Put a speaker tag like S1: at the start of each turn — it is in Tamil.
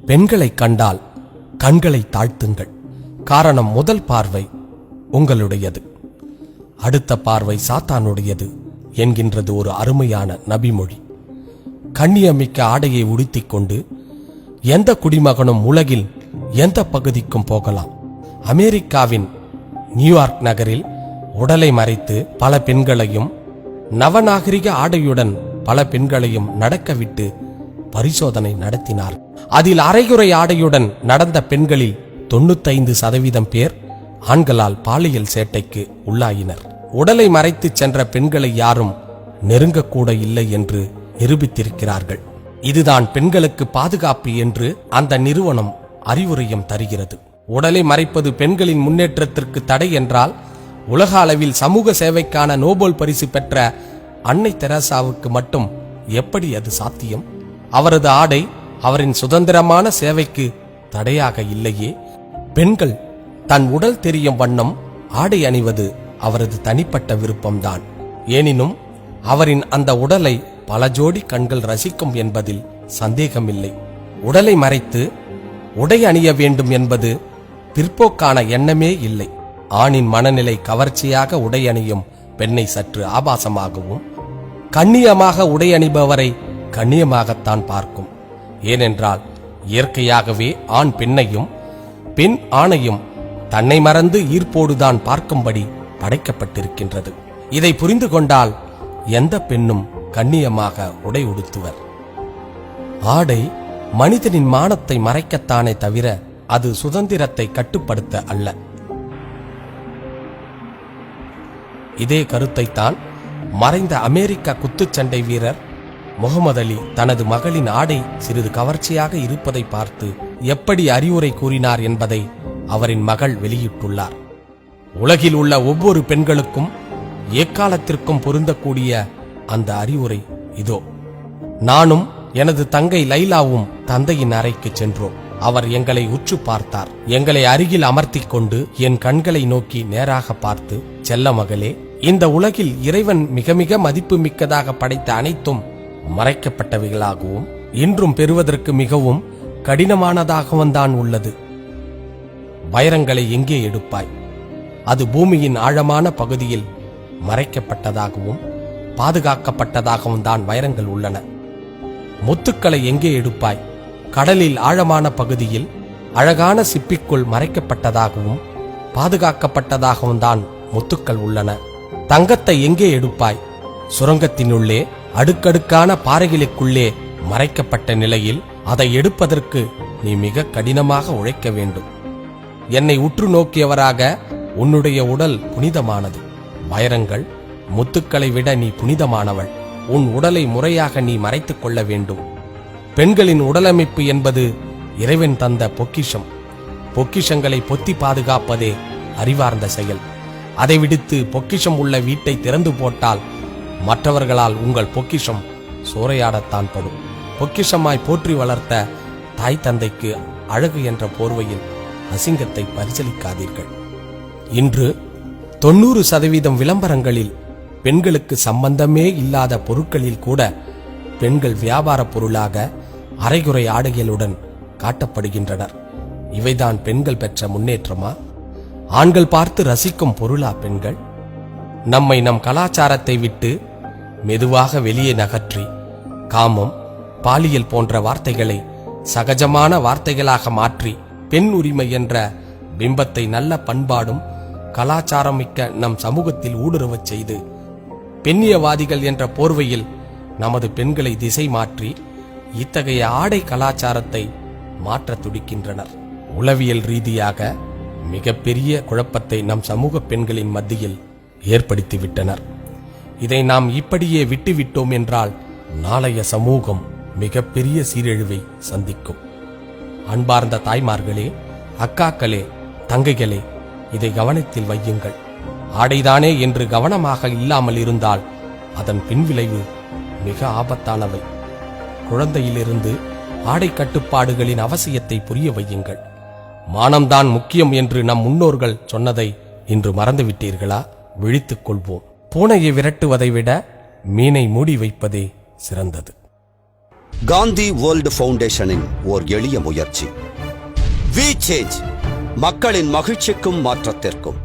S1: பெண்களை கண்டால் கண்களை தாழ்த்துங்கள். காரணம், முதல் பார்வை உங்களுடையது, அடுத்த பார்வை சாத்தானுடையது என்கின்றது ஒரு அருமையான நபிமொழி. கண்ணியமிக்க ஆடையை உடுத்திக் கொண்டு எந்த குடிமகனும் உலகில் எந்த பகுதிக்கும் போகலாம். அமெரிக்காவின் நியூயார்க் நகரில் உடலை மறைத்து பல பெண்களையும் நவநாகரிக ஆடையுடன் பல பெண்களையும் நடக்கவிட்டு பரிசோதனை நடத்தினார். அதில் அரைகுறை ஆடையுடன் நடந்த பெண்களில் 95% பேர் ஆண்களால் பாலியல் சேட்டைக்கு உள்ளாயினர். உடலை மறைத்து சென்ற பெண்களை யாரும் நெருங்கக்கூட இல்லை என்று நிரூபித்திருக்கிறார்கள். இதுதான் பெண்களுக்கு பாதுகாப்பு என்று அந்த நிறுவனம் அறிவுரையும் தருகிறது. உடலை மறைப்பது பெண்களின் முன்னேற்றத்திற்கு தடை என்றால் உலக அளவில் சமூக சேவைக்கான நோபல் பரிசு பெற்ற அன்னை தெரசாவுக்கு மட்டும் எப்படி அது சாத்தியம்? அவரது ஆடை அவரின் சுதந்திரமான சேவைக்கு தடையாக இல்லையே. பெண்கள் தன் உடல் தெரியும் வண்ணம் ஆடை அணிவது அவரது தனிப்பட்ட விருப்பம்தான். எனினும் அவரின் அந்த உடலை பல ஜோடி கண்கள் ரசிக்கும் என்பதில் சந்தேகமில்லை. உடலை மறைத்து உடை அணிய வேண்டும் என்பது பிற்போக்கான எண்ணமே இல்லை. ஆணின் மனநிலை கவர்ச்சியாக உடை அணியும் பெண்ணை சற்று ஆபாசமாகவும், கண்ணியமாக உடை அணிபவரை கண்ணியமாகத்தான் பார்க்கும். ஏனென்றால் இயற்கையாகவே ஆண் பெண்ணையும் பெண் ஆணையும் தன்னை மறந்து ஈர்ப்போடுதான் பார்க்கும்படி படைக்கப்பட்டிருக்கின்றது. இதை புரிந்து கொண்டால் எந்த பெண்ணும் கண்ணியமாக உடை உடுத்துவர். ஆடை மனிதனின் மானத்தை மறைக்கத்தானே தவிர அது சுதந்திரத்தை கட்டுப்படுத்த அல்ல. இதே கருத்தைத்தான் மறைந்த அமெரிக்க குத்துச்சண்டை வீரர் முகமது அலி தனது மகளின் ஆடை சிறிது கவர்ச்சியாக இருப்பதை பார்த்து எப்படி அறிவுரை கூறினார் என்பதை அவரின் மகள் வெளியிட்டுள்ளார். உலகில் உள்ள ஒவ்வொரு பெண்களுக்கும் எக்காலத்திற்கும் பொருந்தக்கூடிய அந்த அறிவுரை இதோ. நானும் எனது தங்கை லைலாவும் தந்தையின் அறைக்கு சென்றோம். அவர் எங்களை உற்று பார்த்தார். எங்களை அருகில் அமர்த்தி கொண்டு என் கண்களை நோக்கி நேராக பார்த்து, செல்ல மகளே, இந்த உலகில் இறைவன் மிக மிக மதிப்பு மிக்கதாக படைத்த அனைத்தும் மறைக்கப்பட்டவைகளாகவும் இன்றும் பெறுவதற்கு மிகவும் கடினமானதாகவும் தான் உள்ளது. வைரங்களை எங்கே எடுப்பாய்? அது பூமியின் ஆழமான பகுதியில் மறைக்கப்பட்டதாகவும் பாதுகாக்கப்பட்டதாகவும் தான் வைரங்கள் உள்ளன. முத்துக்களை எங்கே எடுப்பாய்? கடலில் ஆழமான பகுதியில் அழகான சிப்பிக்குள் மறைக்கப்பட்டதாகவும் பாதுகாக்கப்பட்டதாகவும் தான் முத்துக்கள் உள்ளன. தங்கத்தை எங்கே எடுப்பாய்? சுரங்கத்தினுள்ளே அடுக்கடுக்கான பாறைகளுக்குள்ளே மறைக்கப்பட்ட நிலையில் அதை எடுப்பதற்கு நீ மிக கடினமாக உழைக்க வேண்டும். என்னை உற்று நோக்கியவராக உன்னுடைய உடல் புனிதமானது. வைரங்கள் முத்துக்களை விட நீ புனிதமானவள். உன் உடலை முறையாக நீ மறைத்துக் கொள்ள வேண்டும். பெண்களின் உடலமைப்பு என்பது இறைவன் தந்த பொக்கிஷம். பொக்கிஷங்களை பொத்தி பாதுகாப்பதே அறிவார்ந்த செயல். அதை விடுத்து பொக்கிஷம் உள்ள வீட்டை திறந்து போட்டால் மற்றவர்களால் உங்கள் பொக்கிஷம் சூறையாடத்தான் படும். பொக்கிஷமாய் போற்றி வளர்த்த தாய் தந்தைக்கு அழகு என்ற போர்வையில் அசிங்கத்தை பரிசீலிக்காதீர்கள். இன்று 90% விளம்பரங்களில் பெண்களுக்கு சம்பந்தமே இல்லாத பொருட்களில் கூட பெண்கள் வியாபார பொருளாக அரைகுறை ஆடைகளுடன் காட்டப்படுகின்றனர். இவைதான் பெண்கள் பெற்ற முன்னேற்றமா? ஆண்கள் பார்த்து ரசிக்கும் பொருளா பெண்கள்? நம்மை நம் கலாச்சாரத்தை விட்டு மெதுவாக வெளியே நகற்றி காமம், பாலியல் போன்ற வார்த்தைகளை சகஜமான வார்த்தைகளாக மாற்றி பெண் உரிமை என்ற பிம்பத்தை நல்ல பண்பாடும் கலாச்சாரம் மிக்க நம் சமூகத்தில் ஊடுருவச் செய்து பெண்ணியவாதிகள் என்ற போர்வையில் நமது பெண்களை திசை மாற்றி இத்தகைய ஆடை கலாச்சாரத்தை மாற்ற துடிக்கின்றனர். உளவியல் ரீதியாக மிகப்பெரிய குழப்பத்தை நம் சமூக பெண்களின் மத்தியில் ஏற்படுத்திவிட்டனர். இதை நாம் இப்படியே விட்டுவிட்டோம் என்றால் நாளைய சமூகம் மிகப்பெரிய சீரழிவை சந்திக்கும். அன்பார்ந்த தாய்மார்களே, அக்காக்களே, தங்கைகளே, இதை கவனத்தில் வையுங்கள். ஆடைதானே என்று கவனமாக இல்லாமல் இருந்தால் அதன் பின்விளைவு மிக ஆபத்தானவை. குழந்தையிலிருந்து ஆடை கட்டுப்பாடுகளின் அவசியத்தை புரிய வையுங்கள். மானம்தான் முக்கியம் என்று நம் முன்னோர்கள் சொன்னதை இன்று மறந்துவிட்டீர்களா? விழித்துக் கொள்வோம். பூனையை விரட்டுவதை விட மீனை மூடி வைப்பதே சிறந்தது.
S2: காந்தி வேர்ல்டு ஃபவுண்டேஷனின் ஓர் எளிய முயற்சி. வி சேஞ்ச், மக்களின் மகிழ்ச்சிக்கும் மாற்றத்திற்கும்.